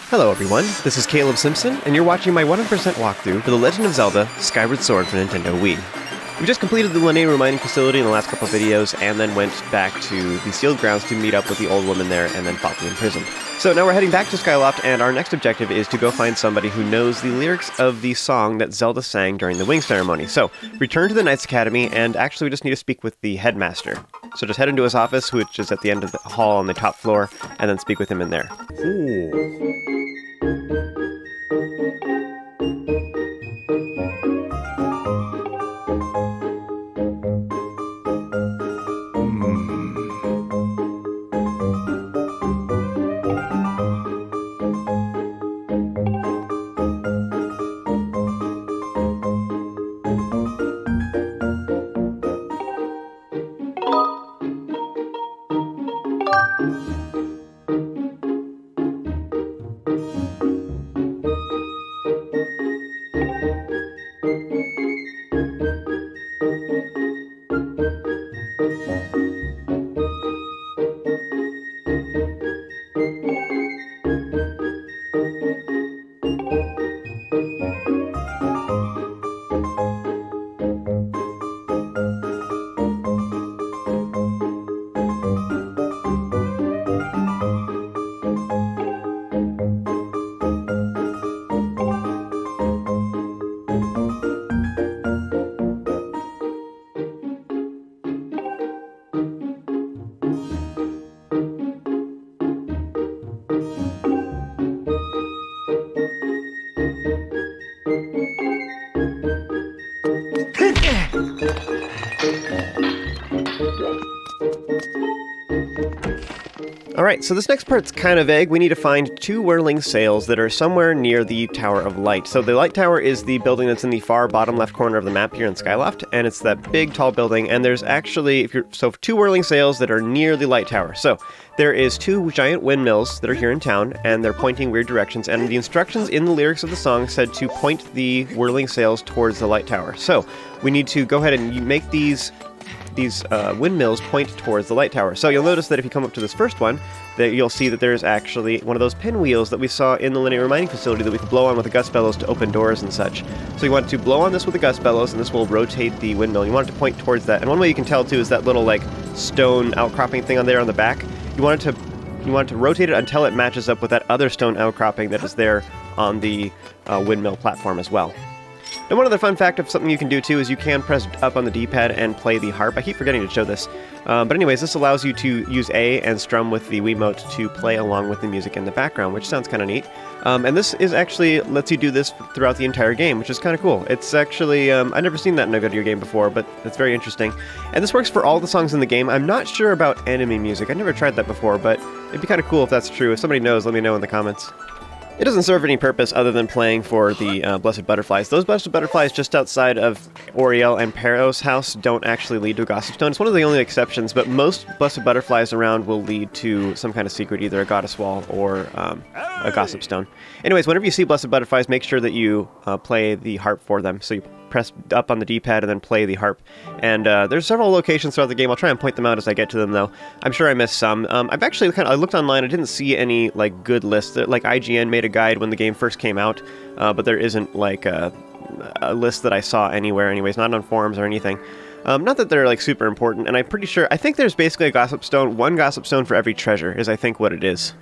Hello everyone, this is Caleb Simpson, and you're watching my 100% walkthrough for The Legend of Zelda Skyward Sword for Nintendo Wii. We just completed the Linear Mining Facility in the last couple of videos, and then went back to the Sealed Grounds to meet up with the old woman there, and then fought the Imprisoned. So now we're heading back to Skyloft, and our next objective is to go find somebody who knows the lyrics of the song that Zelda sang during the Wing Ceremony. So, return to the Knights Academy, and actually we just need to speak with the headmaster. So just head into his office, which is at the end of the hall on the top floor, and then speak with him in there. Ooh. Alright, so this next part's kind of vague. We need to find two whirling sails that are somewhere near the Tower of Light. So the Light Tower is the building that's in the far bottom left corner of the map here in Skyloft, and it's that big, tall building, and there's actually, two whirling sails that are near the Light Tower. So, there is two giant windmills that are here in town, and they're pointing weird directions, and the instructions in the lyrics of the song said to point the whirling sails towards the Light Tower. So, we need to go ahead and make these windmills point towards the Light Tower. So you'll notice that if you come up to this first one, that you'll see that there's actually one of those pinwheels that we saw in the Linear Mining Facility that we could blow on with the gust bellows to open doors and such. So you want to blow on this with the gust bellows, and this will rotate the windmill. You want it to point towards that. And one way you can tell too is that little like stone outcropping thing on there on the back. You want it to rotate it until it matches up with that other stone outcropping that is there on the windmill platform as well. Now, one other fun fact of something you can do too is you can press up on the D-pad and play the harp. I keep forgetting to show this. But anyways, this allows you to use A and strum with the Wiimote to play along with the music in the background, which sounds kind of neat. And this is actually lets you do this throughout the entire game, which is kind of cool. It's actually, I've never seen that in a video game before, but it's very interesting. And this works for all the songs in the game. I'm not sure about enemy music. I've never tried that before, but it'd be kind of cool if that's true. If somebody knows, let me know in the comments. It doesn't serve any purpose other than playing for the Blessed Butterflies. Those Blessed Butterflies just outside of Oriel and Pero's house don't actually lead to a Gossip Stone. It's one of the only exceptions, but most Blessed Butterflies around will lead to some kind of secret, either a Goddess Wall or a Gossip Stone. Anyways, whenever you see Blessed Butterflies, make sure that you play the harp for them. So you press up on the D-pad and then play the harp. And there's several locations throughout the game. I'll try and point them out as I get to them, though. I'm sure I missed some. I've actually I looked online. I didn't see any like good lists. Like IGN made a guide when the game first came out, but there isn't like a list that I saw anywhere. Anyways, not on forums or anything. Not that they're like super important. And I'm pretty sure. I think there's basically a Gossip Stone. One Gossip Stone for every treasure is I think what it is.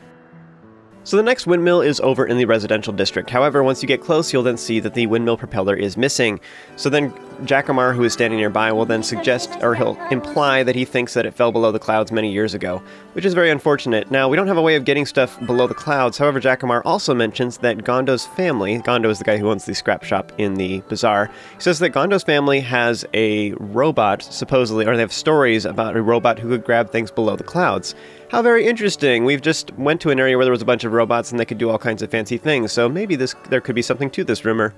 So the next windmill is over in the residential district. However, once you get close, you'll then see that the windmill propeller is missing. So then Jackamar, who is standing nearby, will then suggest, or he'll imply that he thinks that it fell below the clouds many years ago, which is very unfortunate. Now, we don't have a way of getting stuff below the clouds. However, Jackamar also mentions that Gondo's family, Gondo is the guy who owns the scrap shop in the bazaar, he says that Gondo's family has a robot, supposedly, or they have stories about a robot who could grab things below the clouds. How very interesting. We've just went to an area where there was a bunch of robots and they could do all kinds of fancy things, so maybe there could be something to this rumor.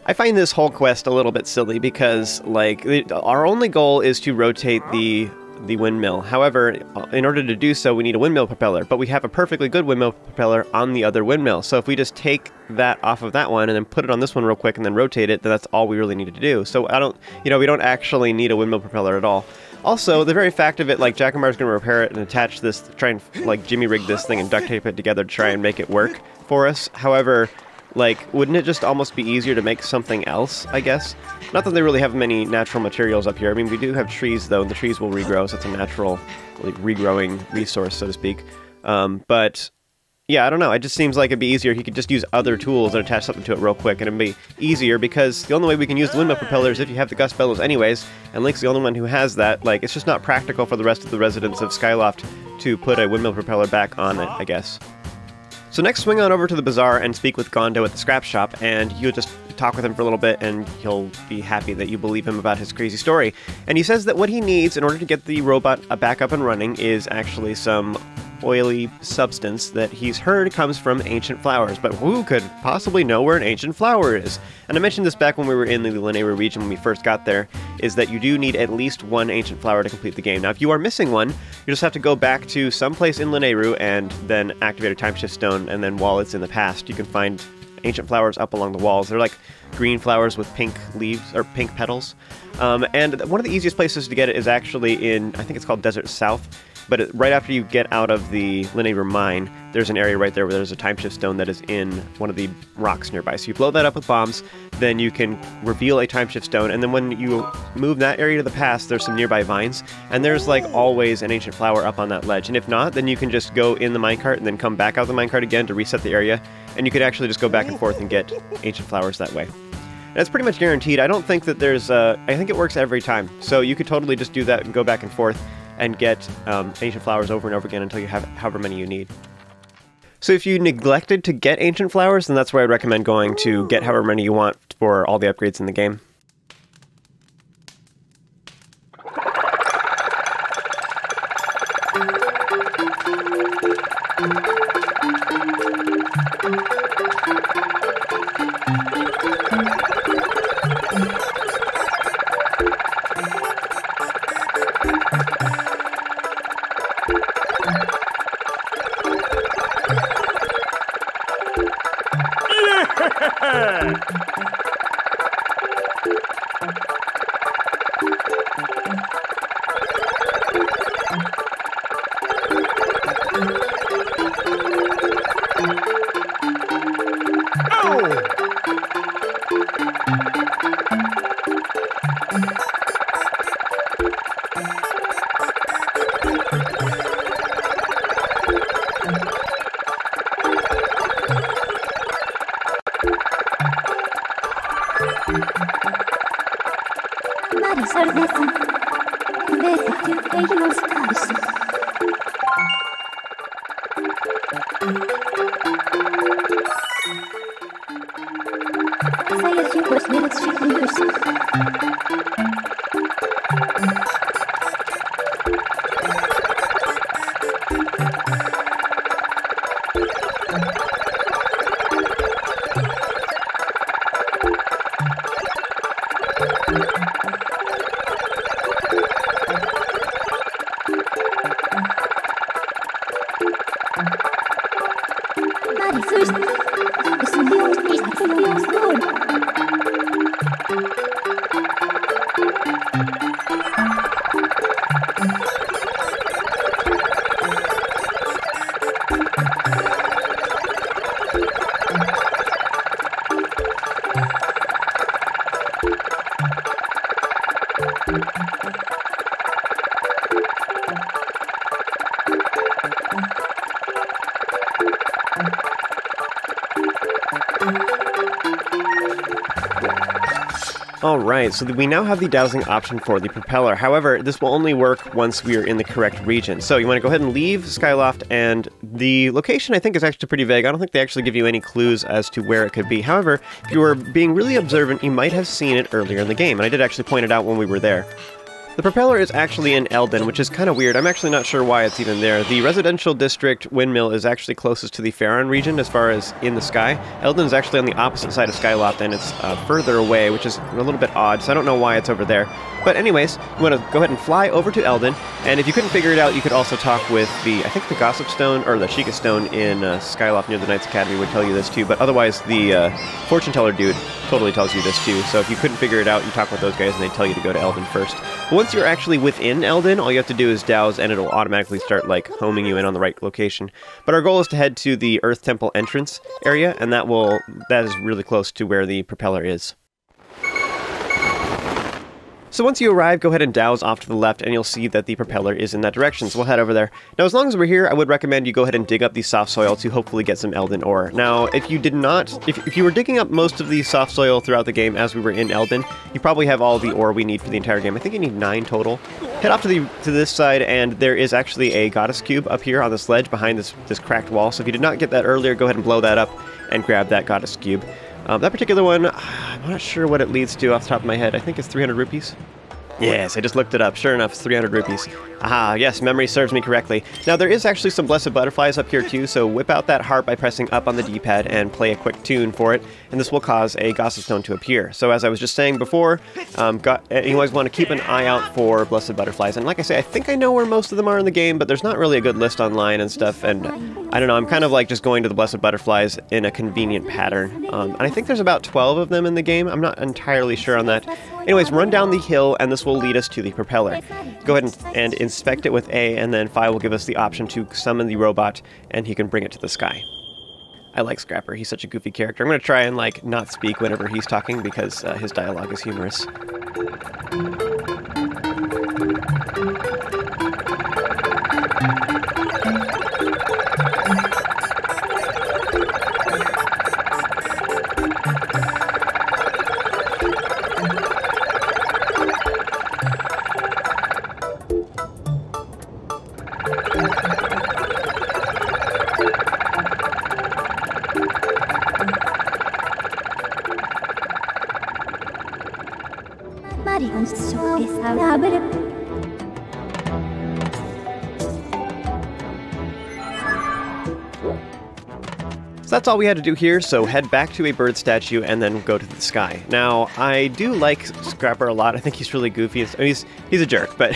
I find this whole quest a little bit silly because, like, our only goal is to rotate the windmill. However, in order to do so, we need a windmill propeller, but we have a perfectly good windmill propeller on the other windmill. So if we just take that off of that one and then put it on this one real quick and then rotate it, then that's all we really needed to do. So we don't actually need a windmill propeller at all. Also, the very fact of it, like, Jackomar's going to repair it and attach this, try and, like, jimmy rig this thing and duct tape it together to try and make it work for us. However, like, wouldn't it just almost be easier to make something else, I guess? Not that they really have many natural materials up here. I mean, we do have trees, though, and the trees will regrow, so it's a natural, like, regrowing resource, so to speak. But, yeah, I don't know. It just seems like it'd be easier. He could just use other tools and attach something to it real quick, and it'd be easier, because the only way we can use the windmill propeller is if you have the gust bellows anyways, and Link's the only one who has that. Like, it's just not practical for the rest of the residents of Skyloft to put a windmill propeller back on it, I guess. So next, swing on over to the bazaar and speak with Gondo at the scrap shop, and you'll just talk with him for a little bit, and he'll be happy that you believe him about his crazy story. And he says that what he needs in order to get the robot back up and running is actually some oily substance that he's heard comes from ancient flowers, but who could possibly know where an ancient flower is? And I mentioned this back when we were in the Lanayru region when we first got there, is that you do need at least one ancient flower to complete the game. Now, if you are missing one, you just have to go back to someplace in Lanayru and then activate a timeshift stone, and then while it's in the past, you can find ancient flowers up along the walls. They're like green flowers with pink leaves, or pink petals. And one of the easiest places to get it is actually in, I think it's called Desert South. But right after you get out of the Lanayru mine, there's an area right there where there's a timeshift stone that is in one of the rocks nearby. So you blow that up with bombs, then you can reveal a timeshift stone, and then when you move that area to the past, there's some nearby vines, and there's like always an ancient flower up on that ledge. And if not, then you can just go in the minecart and then come back out the minecart again to reset the area, and you could actually just go back and forth and get ancient flowers that way. And it's pretty much guaranteed. I don't think that there's I think it works every time. So you could totally just do that and go back and forth and get ancient flowers over and over again until you have however many you need. So if you neglected to get ancient flowers, then that's where I'd recommend going to get however many you want for all the upgrades in the game. Alright, so we now have the dowsing option for the propeller. However, this will only work once we are in the correct region. So you want to go ahead and leave Skyloft, and the location I think is actually pretty vague. I don't think they actually give you any clues as to where it could be. However, if you were being really observant, you might have seen it earlier in the game, and I did actually point it out when we were there. The propeller is actually in Eldin, which is kind of weird. I'm actually not sure why it's even there. The residential district Windmill is actually closest to the Farore region as far as in the sky. Eldin is actually on the opposite side of Skyloft, and it's further away, which is a little bit odd, so I don't know why it's over there. But anyways, you want to go ahead and fly over to Eldin, and if you couldn't figure it out, you could also talk with I think the Gossip Stone, or the Sheikah Stone in Skyloft near the Knights Academy would tell you this too, but otherwise the Fortune Teller dude totally tells you this too, so if you couldn't figure it out, you talk with those guys and they tell you to go to Eldin first. Once you're actually within Eldin, all you have to do is douse and it'll automatically start like homing you in on the right location. But our goal is to head to the Earth Temple entrance area, and that is really close to where the propeller is. So once you arrive, go ahead and douse off to the left, and you'll see that the propeller is in that direction, so we'll head over there. Now, as long as we're here, I would recommend you go ahead and dig up the soft soil to hopefully get some Eldin ore. Now, if you did not, if you were digging up most of the soft soil throughout the game as we were in Eldin, you probably have all the ore we need for the entire game. I think you need 9 total. Head off to this side, and there is actually a goddess cube up here on this ledge behind this cracked wall, so if you did not get that earlier, go ahead and blow that up and grab that goddess cube. That particular one, I'm not sure what it leads to off the top of my head. I think it's 300 rupees. Yes, I just looked it up. Sure enough, it's 300 rupees. Aha, yes, memory serves me correctly. Now, there is actually some blessed butterflies up here too, so whip out that harp by pressing up on the D-pad and play a quick tune for it, and this will cause a gossip stone to appear. So as I was just saying before, you always want to keep an eye out for blessed butterflies. And like I say, I think I know where most of them are in the game, but there's not really a good list online and stuff, and I don't know, I'm kind of like just going to the blessed butterflies in a convenient pattern. And I think there's about 12 of them in the game. I'm not entirely sure on that. Anyways, run down the hill, and this will lead us to the propeller. Go ahead and inspect it with A, and then Phi will give us the option to summon the robot, and he can bring it to the sky. I like Scrapper. He's such a goofy character. I'm going to try and like not speak whenever he's talking because his dialogue is humorous. So that's all we had to do here, so head back to a bird statue and then go to the sky. Now, I do like Scrapper a lot. I think he's really goofy. He's a jerk, but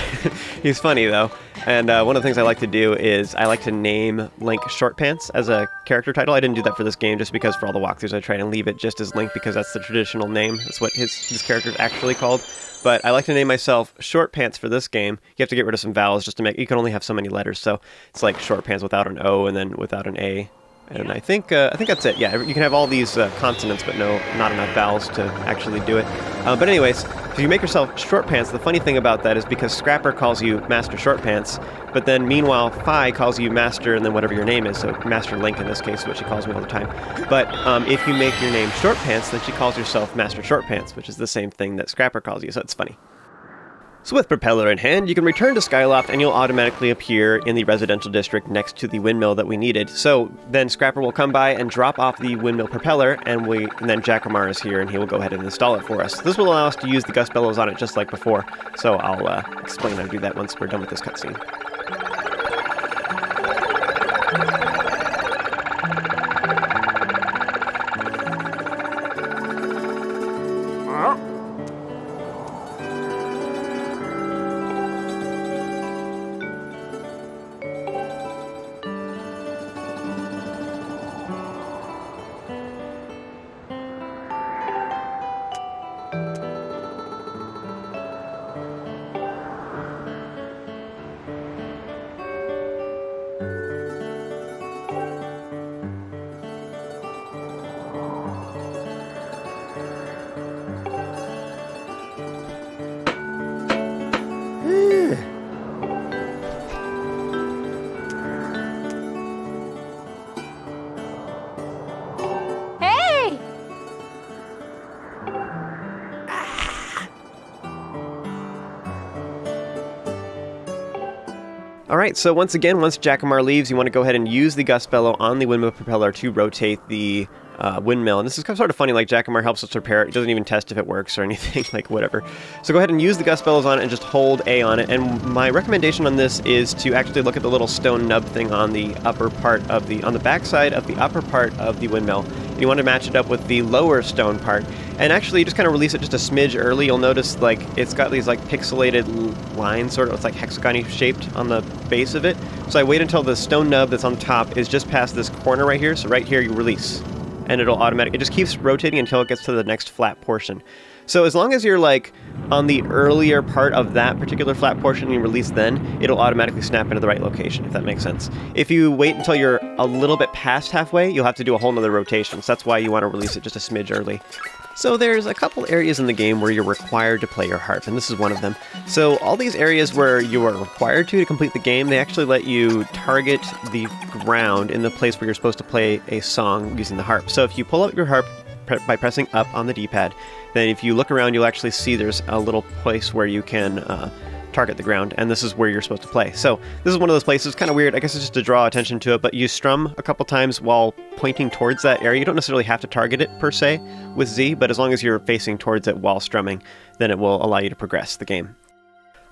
he's funny though. And one of the things I like to do is I like to name Link Short Pants as a character title. I didn't do that for this game just because for all the walkthroughs I try and leave it just as Link because that's the traditional name. That's what his character is actually called. But I like to name myself Short Pants for this game. You have to get rid of some vowels just to make... You can only have so many letters, so it's like Short Pants without an O and then without an A. And I think that's it. Yeah, you can have all these consonants, but not enough vowels to actually do it. But anyways, if you make yourself Short Pants, the funny thing about that is because Scrapper calls you Master Short Pants, but then meanwhile Phi calls you Master and then whatever your name is, so Master Link in this case is what she calls me all the time. But if you make your name Short Pants, then she calls herself Master Short Pants, which is the same thing that Scrapper calls you, so it's funny. So with Propeller in hand, you can return to Skyloft and you'll automatically appear in the residential district next to the windmill that we needed. So then Scrapper will come by and drop off the windmill propeller, and then Jackamar is here and he will go ahead and install it for us. This will allow us to use the gust bellows on it just like before, so I'll explain how to do that once we're done with this cutscene. Alright, so once Jackamar leaves, you want to go ahead and use the gust bellow on the windmill propeller to rotate the windmill. And this is kind of sort of funny, like Jackamar helps us repair it. He doesn't even test if it works or anything, like whatever. So go ahead and use the gust bellows on it and just hold A on it. And my recommendation on this is to actually look at the little stone nub thing on the upper part of on the back side of the upper part of the windmill. You want to match it up with the lower stone part. And actually, just kind of release it just a smidge early. You'll notice, like, it's got these, like, pixelated lines, sort of. It's, like, hexagon-y shaped on the base of it. So I wait until the stone nub that's on top is just past this corner right here. So right here, you release. And it'll automatically... It just keeps rotating until it gets to the next flat portion. So as long as you're like on the earlier part of that particular flat portion and you release then, it'll automatically snap into the right location, if that makes sense. If you wait until you're a little bit past halfway, you'll have to do a whole nother rotation, so that's why you want to release it just a smidge early. So there's a couple areas in the game where you're required to play your harp, and this is one of them. So all these areas where you are required to complete the game, they actually let you target the ground in the place where you're supposed to play a song using the harp. So if you pull out your harp by pressing up on the D-pad, then if you look around, you'll actually see there's a little place where you can target the ground, and this is where you're supposed to play. So this is one of those places, kind of weird, I guess it's just to draw attention to it, but you strum a couple times while pointing towards that area. You don't necessarily have to target it per se with Z, but as long as you're facing towards it while strumming, then it will allow you to progress the game.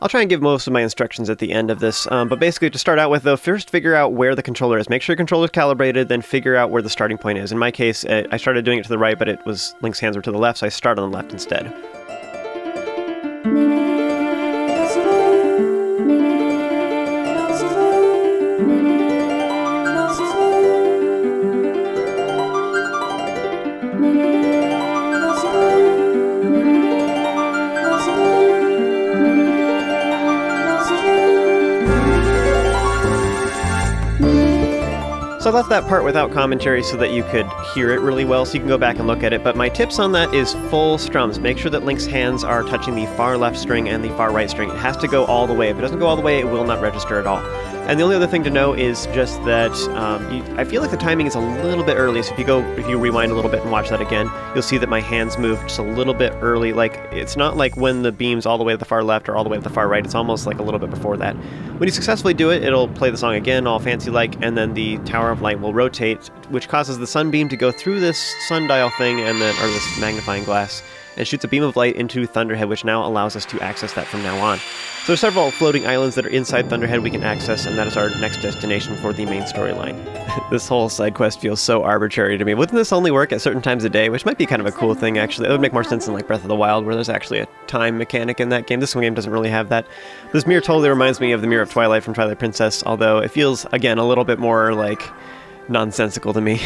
I'll try and give most of my instructions at the end of this, but basically to start out with though, first figure out where the controller is. Make sure your controller's calibrated, then figure out where the starting point is. In my case, I started doing it to the right, but it was Link's hands were to the left, so I started on the left instead. So I left that part without commentary so that you could hear it really well, so you can go back and look at it. But my tips on that is full strums. Make sure that Link's hands are touching the far left string and the far right string. It has to go all the way. If it doesn't go all the way, it will not register at all. And the only other thing to know is just that I feel like the timing is a little bit early. So if you rewind a little bit and watch that again, you'll see that my hands move just a little bit early. Like, it's not like when the beam's all the way to the far left or all the way to the far right. It's almost like a little bit before that. When you successfully do it, it'll play the song again, all fancy-like, and then the Tower of Light will rotate, which causes the sunbeam to go through this sundial thing, and then, or this magnifying glass, and shoots a beam of light into Thunderhead, which now allows us to access that from now on. So there's several floating islands that are inside Thunderhead we can access, and that is our next destination for the main storyline. This whole side quest feels so arbitrary to me. Wouldn't this only work at certain times of day? Which might be kind of a cool thing, actually. It would make more sense in like Breath of the Wild, where there's actually a time mechanic in that game. This game doesn't really have that. This mirror totally reminds me of the Mirror of Twilight from Twilight Princess, although it feels, again, a little bit more, like, nonsensical to me.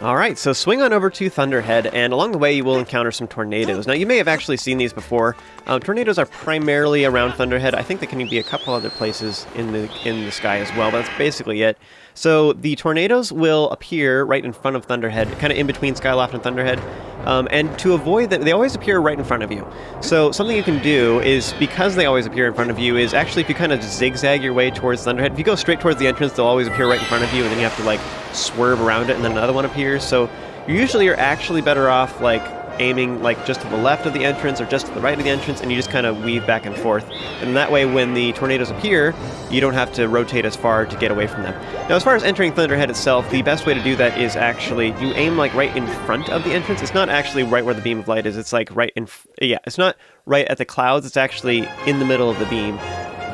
Alright, so swing on over to Thunderhead, and along the way you will encounter some tornadoes. Now, you may have actually seen these before. Tornadoes are primarily around Thunderhead. I think they can be a couple other places in the sky as well, but that's basically it. So the tornadoes will appear right in front of Thunderhead, kind of in between Skyloft and Thunderhead, and to avoid that, they always appear right in front of you. So something you can do is, because they always appear in front of you, is actually if you kind of zigzag your way towards Thunderhead, if you go straight towards the entrance, they'll always appear right in front of you, and then you have to like swerve around it, and then another one appears. So you usually are actually better off like aiming like just to the left of the entrance or just to the right of the entrance, and you just kind of weave back and forth. And that way, when the tornadoes appear, you don't have to rotate as far to get away from them. Now, as far as entering Thunderhead itself, the best way to do that is actually you aim like right in front of the entrance. It's not actually right where the beam of light is. It's like right in, yeah, it's not right at the clouds. It's actually in the middle of the beam,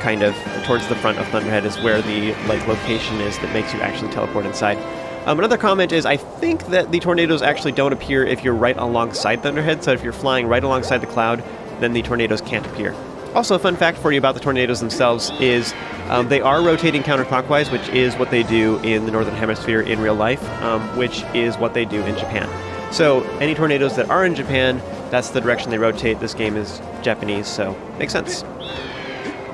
kind of towards the front of Thunderhead is where the like location is that makes you actually teleport inside. Another comment is, I think that the tornadoes actually don't appear if you're right alongside Thunderhead, so if you're flying right alongside the cloud, then the tornadoes can't appear. Also, a fun fact for you about the tornadoes themselves is they are rotating counterclockwise, which is what they do in the Northern Hemisphere in real life, which is what they do in Japan. So any tornadoes that are in Japan, that's the direction they rotate. This game is Japanese, so makes sense.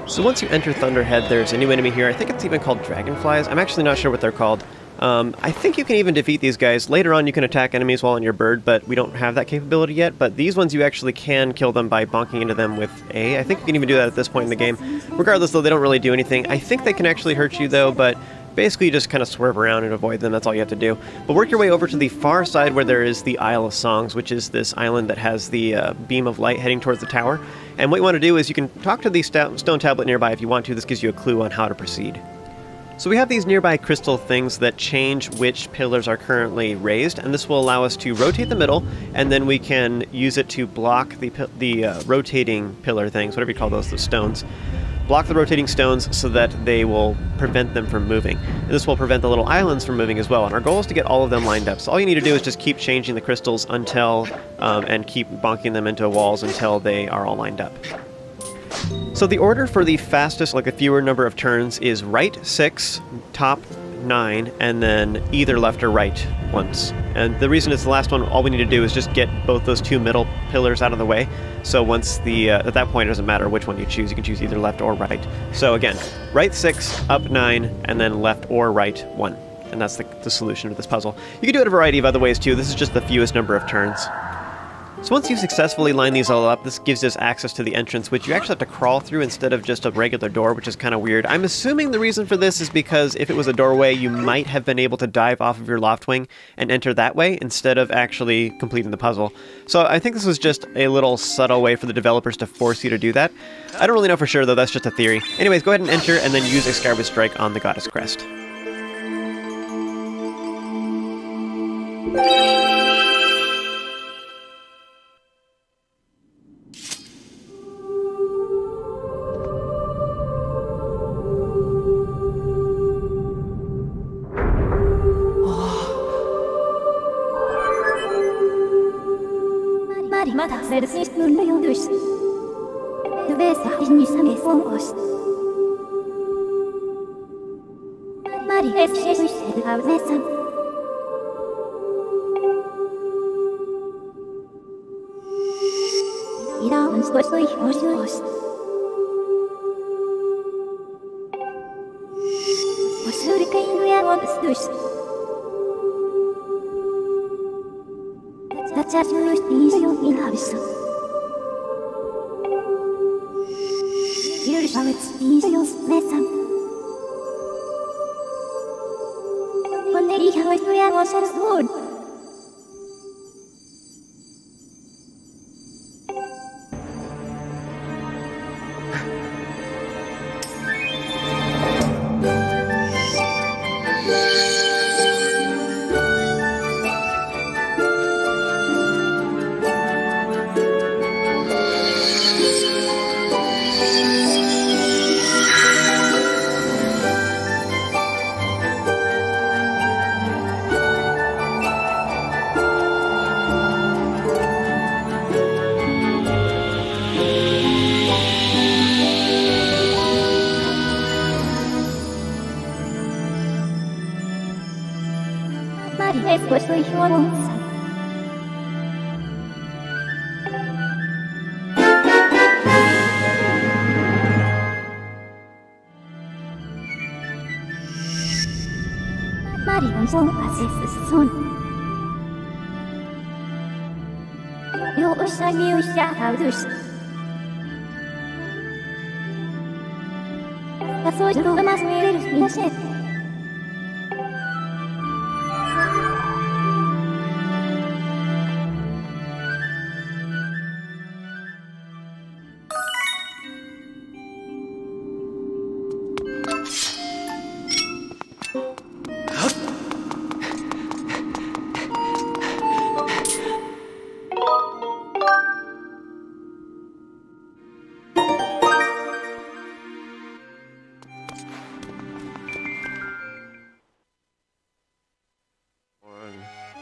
So once you enter Thunderhead, there's a new enemy here. I think it's even called dragonflies. I'm actually not sure what they're called. I think you can even defeat these guys. Later on you can attack enemies while on your bird, but we don't have that capability yet. But these ones you actually can kill them by bonking into them with A. I think you can even do that at this point in the game. Regardless, though, they don't really do anything. I think they can actually hurt you, though, but basically you just kind of swerve around and avoid them. That's all you have to do. But work your way over to the far side where there is the Isle of Songs, which is this island that has the beam of light heading towards the tower. And what you want to do is you can talk to the stone tablet nearby if you want to. This gives you a clue on how to proceed. So we have these nearby crystal things that change which pillars are currently raised, and this will allow us to rotate the middle, and then we can use it to block the rotating pillar things, whatever you call those stones. Block the rotating stones so that they will prevent them from moving. And this will prevent the little islands from moving as well, and our goal is to get all of them lined up. So all you need to do is just keep changing the crystals until, and keep bonking them into walls until they are all lined up. So the order for the fastest, like the fewer number of turns, is right 6, top 9, and then either left or right once. And the reason it's the last one, all we need to do is just get both those two middle pillars out of the way. So once at that point, it doesn't matter which one you choose. You can choose either left or right. So again, right 6, up 9, and then left or right 1. And that's the solution to this puzzle. You can do it a variety of other ways too. This is just the fewest number of turns. So once you've successfully lined these all up, this gives us access to the entrance, which you actually have to crawl through instead of just a regular door, which is kind of weird. I'm assuming the reason for this is because if it was a doorway, you might have been able to dive off of your loft wing and enter that way instead of actually completing the puzzle. So I think this was just a little subtle way for the developers to force you to do that. I don't really know for sure, though. That's just a theory. Anyways, go ahead and enter and then use a Skyward Strike on the Goddess Crest.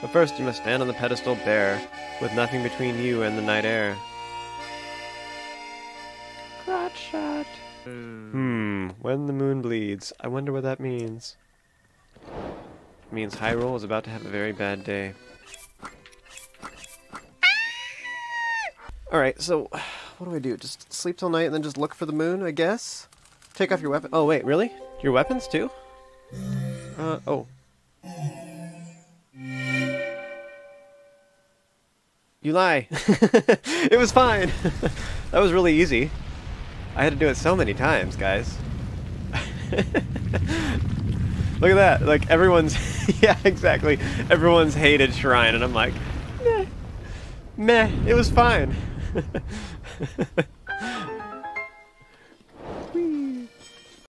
But first you must stand on the pedestal bare, with nothing between you and the night air. Crotch shot. When the moon bleeds. I wonder what that means. It means Hyrule is about to have a very bad day. Alright, so what do? Just sleep till night and then just look for the moon, I guess? Take off your weapon. Oh wait, really? Your weapons too? Oh. You lie. It was fine. That was really easy. I had to do it so many times, guys. Look at that. Like, everyone's... yeah, exactly. Everyone's hated Shrine, and I'm like, meh. Meh. It was fine.